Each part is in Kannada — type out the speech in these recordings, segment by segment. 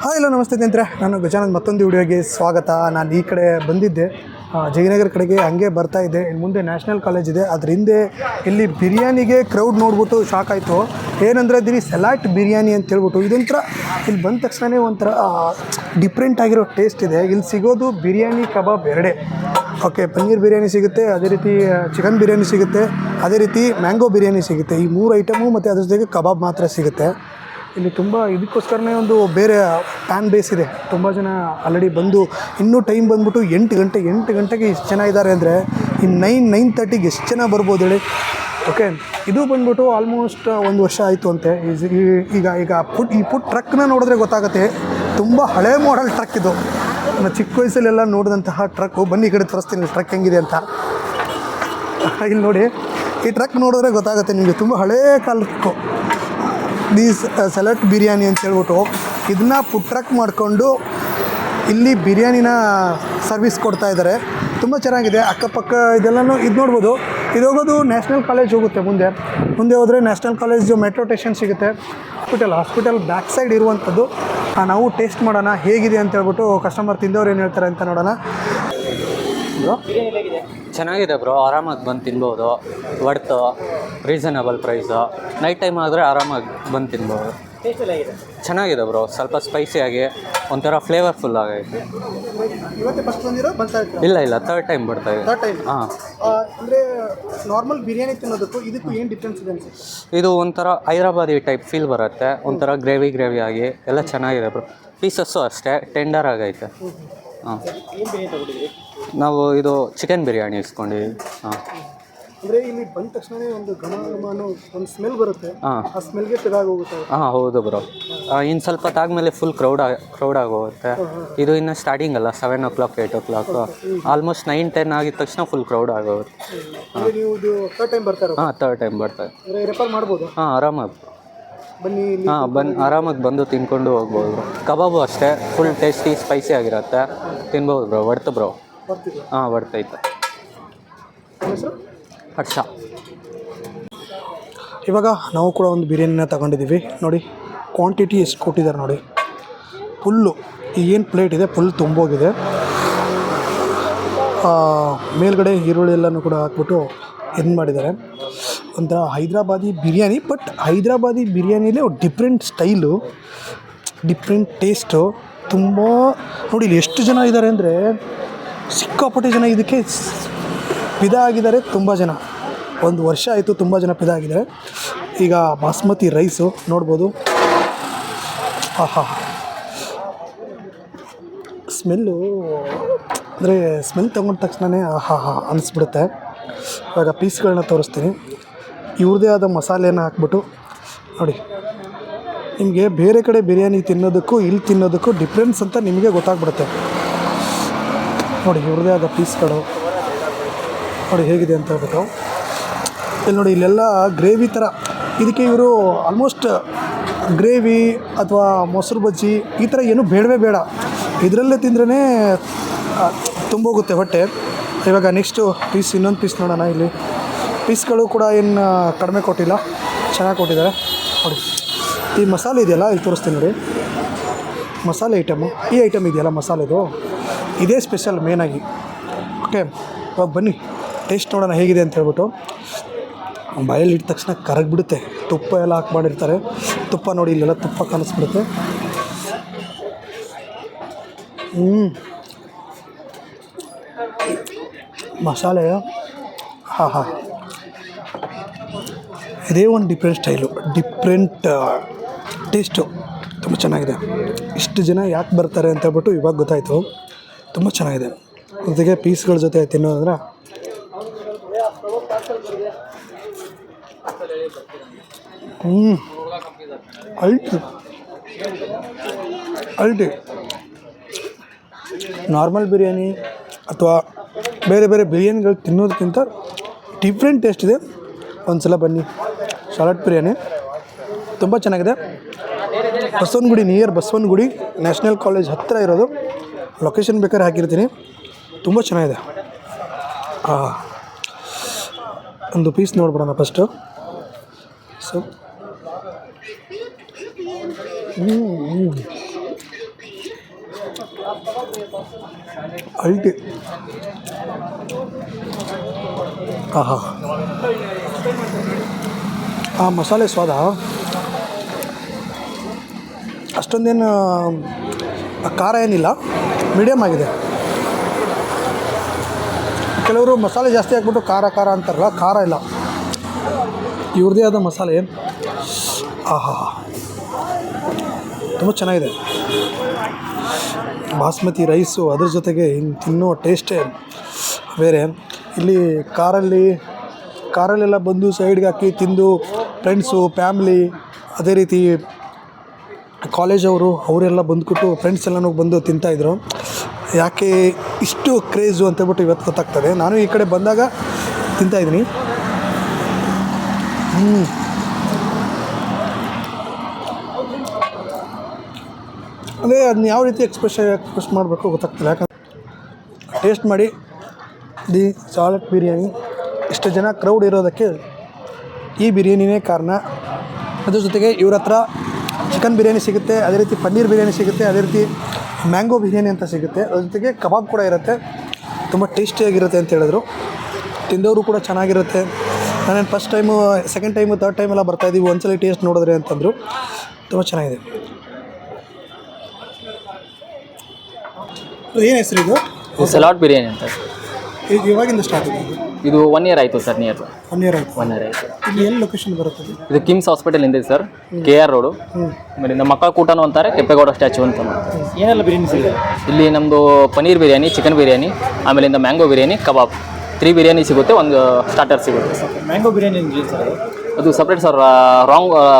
ಹಾಯ್ ಹಲೋ ನಮಸ್ತೆ ಸ್ನೇಹಿತರೆ, ನಾನು ಗಜಾನಂದ್ ಮತ್ತೊಂದು ವಿಡಿಯೋಗೆ ಸ್ವಾಗತ. ನಾನು ಈ ಕಡೆ ಬಂದಿದ್ದೆ, ಜಯನಗರ ಕಡೆಗೆ ಹಂಗೆ ಬರ್ತಾ ಇದ್ದೆ. ಇಲ್ಲಿ ಮುಂದೆ ನ್ಯಾಷನಲ್ ಕಾಲೇಜ್ ಇದೆ, ಅದ್ರ ಹಿಂದೆ ಇಲ್ಲಿ ಬಿರಿಯಾನಿಗೆ ಕ್ರೌಡ್ ನೋಡ್ಬಿಟ್ಟು ಶಾಕ್ ಆಯಿತು. ಏನಂದರೆ ದಿನಿ ಸಲಾಟ್ ಬಿರಿಯಾನಿ ಅಂತ ಹೇಳ್ಬಿಟ್ಟು ಇದೊಂಥರ ಇಲ್ಲಿ ಬಂದ ತಕ್ಷಣವೇ ಒಂಥರ ಡಿಫ್ರೆಂಟ್ ಆಗಿರೋ ಟೇಸ್ಟ್ ಇದೆ. ಇಲ್ಲಿ ಸಿಗೋದು ಬಿರಿಯಾನಿ ಕಬಾಬ್ ಎರಡೇ. ಓಕೆ, ಪನ್ನೀರ್ ಬಿರಿಯಾನಿ ಸಿಗುತ್ತೆ, ಅದೇ ರೀತಿ ಚಿಕನ್ ಬಿರಿಯಾನಿ ಸಿಗುತ್ತೆ, ಅದೇ ರೀತಿ ಮ್ಯಾಂಗೋ ಬಿರಿಯಾನಿ ಸಿಗುತ್ತೆ. ಈ 3 ಐಟಮು ಮತ್ತು ಅದ್ರ ಜೊತೆಗೆ ಕಬಾಬ್ ಮಾತ್ರ ಸಿಗುತ್ತೆ. ಇಲ್ಲಿ ತುಂಬ ಇದಕ್ಕೋಸ್ಕರನೇ ಒಂದು ಬೇರೆ ಫ್ಯಾನ್ ಬೇಸ್ ಇದೆ. ತುಂಬ ಜನ ಆಲ್ರೆಡಿ ಬಂದು, ಇನ್ನೂ ಟೈಮ್ ಬಂದ್ಬಿಟ್ಟು 8 ಗಂಟೆಗೆ ಎಷ್ಟು ಜನ ಇದ್ದಾರೆ ಅಂದರೆ ಇನ್ನು 9:30ಗೆ ಎಷ್ಟು ಜನ ಬರ್ಬೋದು ಹೇಳಿ. ಓಕೆ, ಇದು ಬಂದ್ಬಿಟ್ಟು ಆಲ್ಮೋಸ್ಟ್ 1 ವರ್ಷ ಆಯಿತು ಅಂತೆ. ಈಗ ಈ ಟ್ರಕ್ನ ನೋಡಿದ್ರೆ ಗೊತ್ತಾಗುತ್ತೆ, ತುಂಬ ಹಳೆ ಮಾಡೆಲ್ ಟ್ರಕ್ ಇದು. ನಾನು ಚಿಕ್ಕ ವಯಸ್ಸಲ್ಲೆಲ್ಲ ನೋಡಿದಂತಹ ಟ್ರಕ್ಕು. ಬನ್ನಿ ಈ ಕಡೆ ತೋರಿಸ್ತೀನಿ ಟ್ರಕ್ ಹೆಂಗಿದೆ ಅಂತ. ಇಲ್ಲಿ ನೋಡಿ, ಈ ಟ್ರಕ್ ನೋಡಿದ್ರೆ ಗೊತ್ತಾಗುತ್ತೆ ನಿಮಗೆ, ತುಂಬ ಹಳೇ ಕಾಲಕ್ಕೂ ಸಲಾಟ್ ಬಿರಿಯಾನಿ ಅಂತ ಹೇಳ್ಬಿಟ್ಟು ಇದನ್ನ ಫುಡ್ ಟ್ರಕ್ ಮಾಡಿಕೊಂಡು ಇಲ್ಲಿ ಬಿರಿಯಾನಿನ ಸರ್ವಿಸ್ ಕೊಡ್ತಾ ಇದ್ದಾರೆ. ತುಂಬ ಚೆನ್ನಾಗಿದೆ. ಅಕ್ಕಪಕ್ಕ ಇದೆಲ್ಲನೂ ಇದು ನೋಡ್ಬೋದು. ಇದು ಹೋಗೋದು ನ್ಯಾಷನಲ್ ಕಾಲೇಜ್ ಹೋಗುತ್ತೆ. ಮುಂದೆ ಹೋದರೆ ನ್ಯಾಷನಲ್ ಕಾಲೇಜು ಮೆಟ್ರೋ ಸ್ಟೇಷನ್ ಸಿಗುತ್ತೆ. ಹಾಸ್ಪಿಟಲ್ ಬ್ಯಾಕ್ ಸೈಡ್ ಇರುವಂಥದ್ದು. ನಾವು ಟೇಸ್ಟ್ ಮಾಡೋಣ ಹೇಗಿದೆ ಅಂತ ಹೇಳ್ಬಿಟ್ಟು ಕಸ್ಟಮರ್ ತಿಂದವ್ರು ಏನು ಹೇಳ್ತಾರೆ ಅಂತ ನೋಡೋಣ. ಬ್ರೋ ಚೆನ್ನಾಗಿದೆ ಬ್ರೋ, ಆರಾಮಾಗಿ ಬಂದು ತಿನ್ಬೋದು. ವರ್ತು, ರೀಸನಬಲ್ ಪ್ರೈಸು. ನೈಟ್ ಟೈಮ್ ಆದರೆ ಆರಾಮಾಗಿ ಬಂದು ತಿನ್ಬೋದು. ಚೆನ್ನಾಗಿದೆ ಬ್ರೋ, ಸ್ವಲ್ಪ ಸ್ಪೈಸಿಯಾಗಿ ಒಂಥರ ಫ್ಲೇವರ್ಫುಲ್ ಆಗೈತೆ. ಇಲ್ಲ ಥರ್ಡ್ ಟೈಮ್ ಬರ್ತಾ ಇದೆ. ಹಾಂ, ಅಂದರೆ ನಾರ್ಮಲ್ ಬಿರಿಯಾನಿ ತಿನ್ನೋದಕ್ಕೂ ಇದಕ್ಕೂ ಏನು ಡಿಫ್ರೆನ್ಸ್ ಇದೆ ಅನ್ಸುತ್ತೆ? ಇದು ಒಂಥರ ಹೈದ್ರಾಬಾದಿ ಟೈಪ್ ಫೀಲ್ ಬರುತ್ತೆ. ಒಂಥರ ಗ್ರೇವಿ ಆಗಿ ಎಲ್ಲ ಚೆನ್ನಾಗಿದೆ ಬ್ರೋ. ಪೀಸಸ್ಸು ಅಷ್ಟೇ ಟೆಂಡರ್ ಆಗೈತೆ. ಹಾಂ, ನಾವು ಇದು ಚಿಕನ್ ಬಿರಿಯಾನಿ ಇಸ್ಕೊಂಡಿದ್ದೀವಿ. ಹಾಂ, ಅಂದರೆ ಇಲ್ಲಿ ಬಂದ ತಕ್ಷಣ ಒಂದು ಒಂದು ಸ್ಮೆಲ್ ಬರುತ್ತೆ. ಹಾಂ, ಆ ಸ್ಮೆಲ್ಗೆ ಹೋಗುತ್ತೆ. ಹಾಂ ಹೌದು ಬ್ರೋ. ಇನ್ನು ಸ್ವಲ್ಪ ತಾದ್ಮೇಲೆ ಫುಲ್ ಕ್ರೌಡ್ ಆಗೋಗುತ್ತೆ. ಇದು ಇನ್ನು ಸ್ಟಾರ್ಟಿಂಗ್ ಅಲ್ಲ, 7 o'clock 8 o'clock, ಆಲ್ಮೋಸ್ಟ್ 9-10 ಆಗಿದ ತಕ್ಷಣ ಫುಲ್ ಕ್ರೌಡ್ ಆಗೋಗುತ್ತೆ. ನೀವು ಇದು ಥರ್ಡ್ ಟೈಮ್ ಬರ್ತಾರೆ? ಹಾಂ, ಥರ್ಡ್ ಟೈಮ್ ಬರ್ತಾರೆ. ರೆಫರ್ ಮಾಡ್ಬೋದು? ಹಾಂ, ಆರಾಮಾಗಿ ಬನ್ನಿ. ಹಾಂ, ಆರಾಮಾಗಿ ಬಂದು ತಿನ್ಕೊಂಡು ಹೋಗ್ಬೋದು ಬ್ರೋ. ಕಬಾಬು ಅಷ್ಟೇ ಫುಲ್ ಟೇಸ್ಟಿ ಸ್ಪೈಸಿ ಆಗಿರುತ್ತೆ, ತಿನ್ಬೋದು ಬ್ರೋ. ವರ್ತು ಬ್ರೋ. ಹಾಂ, ಬರ್ತೈತೆ. ಹರ್ಷ. ಇವಾಗ ನಾವು ಕೂಡ ಒಂದು ಬಿರಿಯಾನಿನ ತಗೊಂಡಿದ್ದೀವಿ. ನೋಡಿ ಕ್ವಾಂಟಿಟಿ ಎಷ್ಟು ಕೊಟ್ಟಿದ್ದಾರೆ ನೋಡಿ. ಫುಲ್ಲು ಏನು ಪ್ಲೇಟ್ ಇದೆ ಫುಲ್ ತುಂಬೋಗಿದೆ. ಮೇಲ್ಗಡೆ ಈರುಳ್ಳಿ ಎಲ್ಲನೂ ಕೂಡ ಹಾಕ್ಬಿಟ್ಟು ಏನು ಮಾಡಿದ್ದಾರೆ, ಒಂಥರ ಹೈದ್ರಾಬಾದಿ ಬಿರಿಯಾನಿ. ಬಟ್ ಹೈದ್ರಾಬಾದಿ ಬಿರಿಯಾನಿಲೇ ಡಿಫ್ರೆಂಟ್ ಸ್ಟೈಲು, ಡಿಫ್ರೆಂಟ್ ಟೇಸ್ಟು. ತುಂಬ ನೋಡಿ ಇಲ್ಲಿ ಎಷ್ಟು ಜನ ಇದ್ದಾರೆ ಅಂದರೆ ಸಿಕ್ಕಾಪಟ್ಟೆ ಜನ ಇದಕ್ಕೆ ಫಿದಾ ಆಗಿದ್ದಾರೆ. ತುಂಬ ಜನ, 1 ವರ್ಷ ಆಯಿತು, ತುಂಬ ಜನ ಫಿದಾ ಆಗಿದ್ದಾರೆ. ಈಗ ಬಾಸ್ಮತಿ ರೈಸು ನೋಡ್ಬೋದು. ಆಹಾ, ಸ್ಮೆಲ್ಲು ಅಂದರೆ ಸ್ಮೆಲ್ ತೊಗೊಂಡ ತಕ್ಷಣವೇ ಆಹಾ ಅನಿಸ್ಬಿಡುತ್ತೆ. ಇವಾಗ ಪೀಸ್ಗಳನ್ನ ತೋರಿಸ್ತೀನಿ. ಇವ್ರದ್ದೇ ಆದ ಮಸಾಲೆನ ಹಾಕ್ಬಿಟ್ಟು ನೋಡಿ, ನಿಮಗೆ ಬೇರೆ ಕಡೆ ಬಿರಿಯಾನಿ ತಿನ್ನೋದಕ್ಕೂ ಇಲ್ಲಿ ತಿನ್ನೋದಕ್ಕೂ ಡಿಫ್ರೆನ್ಸ್ ಅಂತ ನಿಮಗೆ ಗೊತ್ತಾಗ್ಬಿಡುತ್ತೆ. ನೋಡಿ ಇವ್ರದ್ದೇ ಆದ ಪೀಸ್ಗಳು ನೋಡಿ ಹೇಗಿದೆ ಅಂತ ಹೇಳ್ಬಿಟ್ಟು. ಇಲ್ಲಿ ನೋಡಿ, ಇಲ್ಲೆಲ್ಲ ಗ್ರೇವಿ ಥರ. ಇದಕ್ಕೆ ಇವರು ಆಲ್ಮೋಸ್ಟ್ ಗ್ರೇವಿ ಅಥವಾ ಮೊಸರು ಬಜ್ಜಿ ಈ ಥರ ಏನೂ ಬೇಡವೇ ಬೇಡ, ಇದರಲ್ಲೇ ತಿಂದ್ರೇ ತುಂಬೋಗುತ್ತೆ ಹೊಟ್ಟೆ. ಇವಾಗ ನೆಕ್ಸ್ಟು ಇನ್ನೊಂದು ಪೀಸ್ ನೋಡೋಣ. ಇಲ್ಲಿ ಪೀಸ್ಗಳು ಕೂಡ ಏನು ಕಡಿಮೆ ಕೊಟ್ಟಿಲ್ಲ, ಚೆನ್ನಾಗಿ ಕೊಟ್ಟಿದ್ದಾರೆ ನೋಡಿ. ಈ ಮಸಾಲೆ ಇದೆಯಲ್ಲ, ಇಲ್ಲಿ ತೋರಿಸ್ತೀನಿ ನೋಡಿ. ಮಸಾಲೆ ಐಟಮು, ಈ ಐಟಮ್ ಇದೆಯಲ್ಲ ಮಸಾಲೆದು, ಇದೇ ಸ್ಪೆಷಲ್ ಮೇನಾಗಿ. ಓಕೆ, ಇವಾಗ ಬನ್ನಿ ಟೇಸ್ಟ್ ನೋಡೋಣ ಹೇಗಿದೆ ಅಂತ ಹೇಳ್ಬಿಟ್ಟು. ಬಾಯಲ್ಲಿ ಇಟ್ಟ ತಕ್ಷಣ ಕರಗಿಬಿಡುತ್ತೆ. ತುಪ್ಪ ಎಲ್ಲ ಹಾಕಿ ಮಾಡಿರ್ತಾರೆ. ತುಪ್ಪ ನೋಡಿ, ಇಲ್ಲೆಲ್ಲ ತುಪ್ಪ ಕಾಣಿಸ್ಬಿಡುತ್ತೆ. ಮಸಾಲೆ ಹಾಂ, ಇದೇ ಒಂದು ಡಿಫ್ರೆಂಟ್ ಸ್ಟೈಲು, ಡಿಫ್ರೆಂಟ್ ಟೇಸ್ಟು. ತುಂಬ ಚೆನ್ನಾಗಿದೆ. ಇಷ್ಟು ಜನ ಯಾಕೆ ಬರ್ತಾರೆ ಅಂತ ಹೇಳ್ಬಿಟ್ಟು ಇವಾಗ ಗೊತ್ತಾಯಿತು. ತುಂಬ ಚೆನ್ನಾಗಿದೆ. ಜೊತೆಗೆ ಪೀಸ್ಗಳ ಜೊತೆ ತಿನ್ನೋದಂದ್ರೆ ಅಲ್ಟಿ. ನಾರ್ಮಲ್ ಬಿರಿಯಾನಿ ಅಥವಾ ಬೇರೆ ಬಿರಿಯಾನಿಗಳು ತಿನ್ನೋದಕ್ಕಿಂತ ಡಿಫ್ರೆಂಟ್ ಟೇಸ್ಟ್ ಇದೆ. ಒಂದು ಸಲ ಬನ್ನಿ. ಸಲಾಟ್ ಬಿರಿಯಾನಿ ತುಂಬ ಚೆನ್ನಾಗಿದೆ. Basavanagudi, near Basavanagudi national college ಹತ್ತಿರ ಇರೋದು. ಲೊಕೇಶನ್ ಬೇಕಾದ್ರೆ ಹಾಕಿರ್ತೀನಿ. ತುಂಬ ಚೆನ್ನಾಗಿದೆ. ಒಂದು ಪೀಸ್ ನೋಡ್ಬಿಡೋಣ ಫಸ್ಟು. ಸೊ ಅಲ್ಟಿ. ಆಹಾ, ಆ ಮಸಾಲೆ ಸ್ವಾದ ಅಷ್ಟೊಂದೇನು ಖಾರ ಏನಿಲ್ಲ, ಮೀಡಿಯಮ್ ಆಗಿದೆ. ಕೆಲವರು ಮಸಾಲೆ ಜಾಸ್ತಿ ಹಾಕ್ಬಿಟ್ಟು ಖಾರ ಖಾರ ಅಂತಾರಲ್ಲ, ಖಾರ ಇಲ್ಲ, ಇವ್ರದ್ದೇ ಆದ ಮಸಾಲೆ. ಆಹಾ, ತುಂಬ ಚೆನ್ನಾಗಿದೆ. ಬಾಸ್ಮತಿ ರೈಸು ಅದ್ರ ಜೊತೆಗೆ ಹಿಂಗೆ ತಿನ್ನೋ ಟೇಸ್ಟೇ ಬೇರೆ. ಇಲ್ಲಿ ಕಾರಲ್ಲೆಲ್ಲ ಬಂದು ಸೈಡ್ಗೆ ಹಾಕಿ ತಿಂದು ಫ್ರೆಂಡ್ಸು, ಫ್ಯಾಮ್ಲಿ, ಅದೇ ರೀತಿ ಕಾಲೇಜವರು ಅವರೆಲ್ಲ ಬಂದುಬಿಟ್ಟು ಫ್ರೆಂಡ್ಸ್ ಎಲ್ಲನೂ ಬಂದು ತಿಂತಾಯಿದ್ರು. ಯಾಕೆ ಇಷ್ಟು ಕ್ರೇಜು ಅಂತೇಳ್ಬಿಟ್ಟು ಇವತ್ತು ಗೊತ್ತಾಗ್ತದೆ. ನಾನು ಈ ಕಡೆ ಬಂದಾಗ ತಿಂತಾಯಿದ್ದೀನಿ. ಅದೇ ಅದನ್ನ ಯಾವ ರೀತಿ ಎಕ್ಸ್ಪ್ರೆಸ್ ಮಾಡಬೇಕು ಗೊತ್ತಾಗ್ತಿಲ್ಲ. ಯಾಕಂದ್ರೆ ಟೇಸ್ಟ್ ಮಾಡಿ ದಿ ಸಾಲಟ್ ಬಿರಿಯಾನಿ ಇಷ್ಟು ಜನ ಕ್ರೌಡ್ ಇರೋದಕ್ಕೆ ಈ ಬಿರಿಯಾನಿನೇ ಕಾರಣ. ಅದ್ರ ಜೊತೆಗೆ ಇವ್ರ ಹತ್ರ ಚಿಕನ್ ಬಿರಿಯಾನಿ ಸಿಗುತ್ತೆ, ಅದೇ ರೀತಿ ಪನ್ನೀರ್ ಬಿರಿಯಾನಿ ಸಿಗುತ್ತೆ, ಅದೇ ರೀತಿ ಮ್ಯಾಂಗೋ ಬಿರಿಯಾನಿ ಅಂತ ಸಿಗುತ್ತೆ. ಅದ್ರ ಜೊತೆಗೆ ಕಬಾಬ್ ಕೂಡ ಇರುತ್ತೆ, ತುಂಬ ಟೇಸ್ಟಿಯಾಗಿರುತ್ತೆ ಅಂತ ಹೇಳಿದ್ರು. ತಿಂದವರು ಕೂಡ ಚೆನ್ನಾಗಿರುತ್ತೆ. ನಾನೇನು first time, second time, third ಟೈಮೆಲ್ಲ ಬರ್ತಾಯಿದ್ದೀವಿ, ಒಂದ್ಸಲ ಟೇಸ್ಟ್ ನೋಡಿದ್ರೆ ಅಂತಂದರು. ತುಂಬ ಚೆನ್ನಾಗಿದೆ. ಏನು ಹೆಸರು ಇದು? ಸಲಾಡ್ ಬಿರಿಯಾನಿ ಅಂತ. ಇದು ಇವಾಗಿಂದ ಸ್ಟಾರ್ಟ್ ಇದೆ? ಇದು 1 year ಆಯಿತು ಸರ್, ನಿಯರ್ 1 year ಆಯಿತು. 1 year ಆಯಿತು. ಇಲ್ಲಿ ಎಲ್ಲಿ ಲೊಕೇಶನ್ ಬರುತ್ತೆ? ಇದು ಕಿಮ್ಸ್ ಹಾಸ್ಪಿಟಲ್ ಹಿಂದೆ ಸರ್, KR ರೋಡು. ಆಮೇಲಿಂದ ಮಕ್ಕಳ ಕೂಟನೂ ಅಂತಾರೆ, ಕೆಂಪೇಗೌಡ ಸ್ಟ್ಯಾಚು ಅಂತ. ಏನೆಲ್ಲ ಬಿರಿಯಾನಿ ಸಿಗುತ್ತೆ ಇಲ್ಲಿ ನಮ್ಮದು ಪನ್ನೀರ್ ಬಿರಿಯಾನಿ, ಚಿಕನ್ ಬಿರಿಯಾನಿ, ಆಮೇಲಿಂದ ಮ್ಯಾಂಗೋ ಬಿರಿಯಾನಿ, ಕಬಾಬ್ 3 ಬಿರಿಯಾನಿ ಸಿಗುತ್ತೆ, ಒಂದು ಸ್ಟಾರ್ಟರ್ ಸಿಗುತ್ತೆ ಸರ್. ಮ್ಯಾಂಗೋ ಬಿರಿಯಾನಿ ಸರ್ ಅದು ಸಪ್ರೇಟ್ ಸರ್,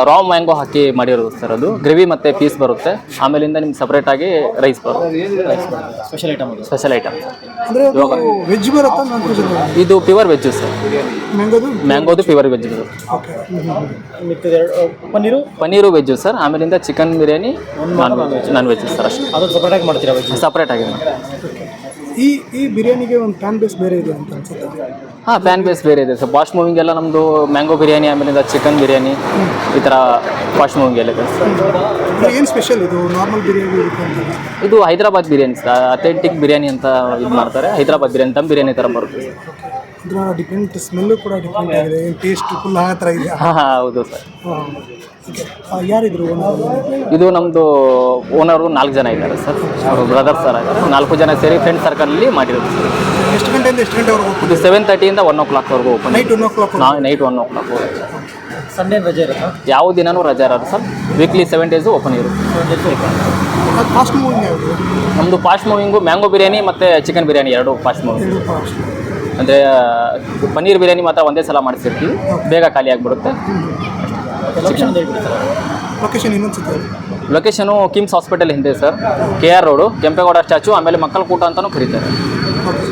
ರಾ ಮ್ಯಾಂಗೋ ಹಾಕಿ ಮಾಡಿರೋದು ಸರ್. ಅದು ಗ್ರೇವಿ ಮತ್ತು ಪೀಸ್ ಬರುತ್ತೆ. ಆಮೇಲಿಂದ ನಿಮ್ಗೆ ಸಪ್ರೇಟಾಗಿ ರೈಸ್ ಬರುತ್ತೆ. ಸ್ಪೆಷಲ್ ಐಟಮ್ ಅದು. ಸ್ಪೆಷಲ್ ಐಟಮ್ ಅಂದರೆ ವೆಜ್ ಬರುತ್ತಾ, ನಾನ್ ವೆಜ್ ಬರುತ್ತಾ? ಇದು ಪ್ಯೂರ್ ವೆಜ್ಜು ಸರ್. ಮ್ಯಾಂಗೋದು ಪ್ಯೂರ್ ವೆಜ್ ಬರುತ್ತೆ. ಓಕೆ. ಮಿಕ್ಕಿದ ಪನ್ನೀರು ವೆಜ್ಜು ಸರ್. ಆಮೇಲಿಂದ chicken biryani, non veg sir ಅಷ್ಟೇ. ಅದು ಸಪ್ರೇಟಾಗಿ ಮಾಡ್ತೀರಾ ವೆಜ್? ಸಪ್ರೇಟಾಗಿ ಈ ಬಿರಿಯಾನಿಗೆ ಒಂದು ಪ್ಯಾನ್ ಬೇಸ್ ಬೇರೆ ಇದೆ ಅಂತ ಅನ್ಸುತ್ತೆ. ಹಾಂ, ಪ್ಯಾನ್ ಬೇಸ್ ಬೇರೆ ಇದೆ ಸರ್. ಫಾಸ್ಟ್ ಮೂವಿಂಗ್ ಎಲ್ಲ ನಮ್ಮದು ಮ್ಯಾಂಗೋ ಬಿರಿಯಾನಿ, ಆಮೇಲಿಂದ ಚಿಕನ್ ಬಿರಿಯಾನಿ, ಈ ಥರ ಫಾಸ್ಟ್ ಮೂವಿಂಗ್ ಎಲ್ಲ ಇದೆ ಸರ್. ಏನು ಸ್ಪೆಷಲ್ ಇದು? ನಾರ್ಮಲ್ ಬಿರಿಯಾನಿ ಅಂತ? ಇದು ಹೈದರಾಬಾದ್ ಬಿರಿಯಾನಿ ಸರ್, ಅಥೆಂಟಿಕ್ ಬಿರಿಯಾನಿ ಅಂತ ಇದು ಮಾಡ್ತಾರೆ. ಹೈದರಾಬಾದ್ ಬಿರಿಯಾನಿ, ದಮ್ ಬಿರಿಯಾನಿ ಥರ ಬರುತ್ತೆ ಸರ್. ಇದರ ಡಿಫ್ರೆಂಟ್ ಸ್ಮೆಲ್ಲು ಕೂಡ ಡಿಫ್ರೆಂಟ್ ಆಗಿದೆ, ಟೇಸ್ಟ್ ಫುಲ್ ಆ ಥರ ಇದೆ. ಹಾಂ ಹೌದು ಸರ್. ಯಾರಿದ್ರು? ಇದು ನಮ್ಮದು ಓನರು 4 ಜನ ಇದ್ದಾರೆ ಸರ್, ಅವರು ಬ್ರದರ್ಸ್ ಸರ್. 4 ಜನ ಸೇರಿ ಫ್ರೆಂಡ್ ಸರ್ಕಲಲ್ಲಿ ಮಾಡಿರೋದು ಸರ್. ಎಷ್ಟು ಗಂಟೆಯಿಂದ ಎಷ್ಟು ಗಂಟೆವರೆಗೂ? ಇದು 7:30 1 o'clockವರೆಗೂ open. Night 1 o'clock? Night 1 o'clock. Sunday ರಜೆ ಇರುತ್ತಾ? ಯಾವ ದಿನವೂ ರಜೆ ಇರೋದು ಸರ್. ವೀಕ್ಲಿ 7 days ಓಪನ್ ಇರುತ್ತೆ. ಫಾಸ್ಟ್ ಮೂವಿಂಗ್ ಯಾವುದು? ನಮ್ಮದು ಫಾಸ್ಟ್ ಮೂವಿಂಗು ಮ್ಯಾಂಗೋ ಬಿರಿಯಾನಿ ಮತ್ತು ಚಿಕನ್ ಬಿರಿಯಾನಿ 2 ಫಾಸ್ಟ್ ಮೂವಿಂಗ್. ಅಂದರೆ ಪನ್ನೀರ್ ಬಿರಿಯಾನಿ ಮಾತ್ರ ಒಂದೇ ಸಲ ಮಾಡಿಸಿರ್ತೀವಿ, ಬೇಗ ಖಾಲಿ ಆಗಿಬಿಡುತ್ತೆ. ಲೊಕೇಶನ್ ಇನ್ನೊಂದು ಲೊಕೇಶನು ಕಿಮ್ಸ್ ಹಾಸ್ಪಿಟಲ್ ಹಿಂದೆ sir, KR road, Kempegowda statue, ಆಮೇಲೆ ಮಕ್ಕಳ ಕೂಟ ಅಂತಲೂ ಕರೀತಾರೆ. ಓಕೆ.